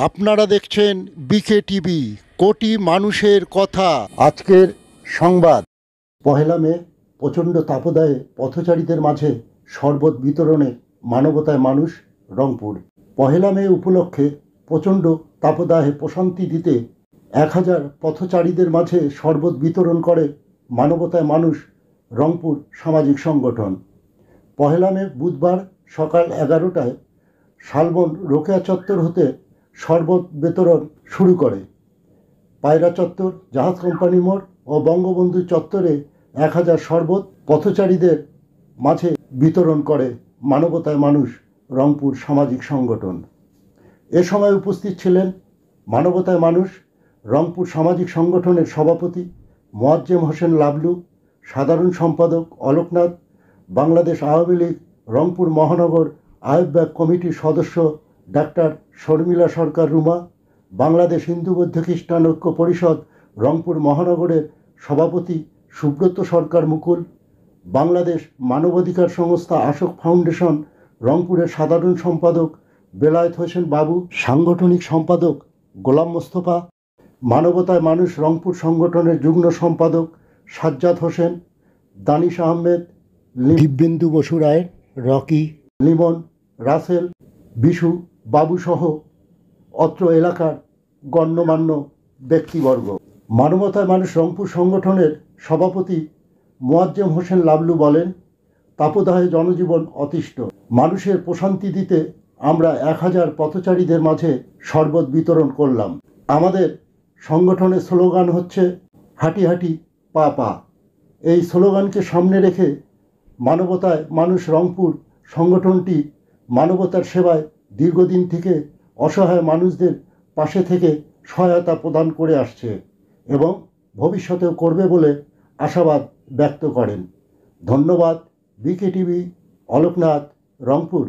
আপনারা দেখছেন বিকে টিভি, কোটি মানুষের কথা। আজকের সংবাদ। পহেলা মে প্রচণ্ড তাপদাহে পথচারীদের মাঝে শরবত বিতরণে মানবতায় মানুষ, রংপুর। পহেলা মে উপলক্ষে প্রচণ্ড তাপদাহে প্রশান্তি দিতে 1000 পথচারীদের মাঝে শরবত বিতরণ করে মানবতায় মানুষ, রংপুর সামাজিক সংগঠন। পহেলা মে বুধবার সকাল 11টায় শালবন রোকেয়া চত্বর হতে শরবত বিতরণ শুরু করে। পায়রা চত্বর, জাহাজ কোম্পানি মোড় ও বঙ্গবন্ধু চত্বরে 1000 শরবত পথচারীদের মাঝে বিতরণ করে মানবতায় মানুষ, রংপুর সামাজিক সংগঠন। এ সময় উপস্থিত ছিলেন মানবতায় মানুষ, রংপুর সামাজিক সংগঠনের সভাপতি মোয়াজ্জেম হোসেন লাবলু, সাধারণ সম্পাদক অলোকনাথ, বাংলাদেশ আওয়ামী লীগ রংপুর মহানগর আহ্বায়ক কমিটির সদস্য ডাক্তার শর্মিলা সরকার রুমা, বাংলাদেশ হিন্দু বৌদ্ধ খ্রিস্টান ঐক্য পরিষদ রংপুর মহানগরের সভাপতি সুব্রত সরকার মুকুল, বাংলাদেশ মানবাধিকার সংস্থা আশোক ফাউন্ডেশন রংপুরের সাধারণ সম্পাদক বেলায়েত হোসেন বাবু, সাংগঠনিক সম্পাদক গোলাম মোস্তফা, মানবতায় মানুষ রংপুর সংগঠনের যুগ্ম সম্পাদক সাজ্জাদ হোসেন, দানিশ আহমেদ, দিব্যেন্দু বসু রায়, রকি, লিমন, রাসেল, বিশু বাবুসহ অত্র এলাকার গণ্যমান্য ব্যক্তিবর্গ। মানবতায় মানুষ রংপুর সংগঠনের সভাপতি মোয়াজ্জেম হোসেন লাবলু বলেন, তাপদাহে জনজীবন অতিষ্ঠ। মানুষের প্রশান্তি দিতে আমরা 1000 পথচারীদের মাঝে শরবত বিতরণ করলাম। আমাদের সংগঠনের স্লোগান হচ্ছে হাঁটি হাঁটি পা পা। এই স্লোগানকে সামনে রেখে মানবতায় মানুষ রংপুর সংগঠনটি মানবতার সেবায় দীর্ঘদিন থেকে অসহায় মানুষদের পাশে থেকে সহায়তা প্রদান করে আসছে এবং ভবিষ্যতেও করবে বলে আশাবাদ ব্যক্ত করেন। ধন্যবাদ। বিকে টিভি, অলোকনাথ, রংপুর।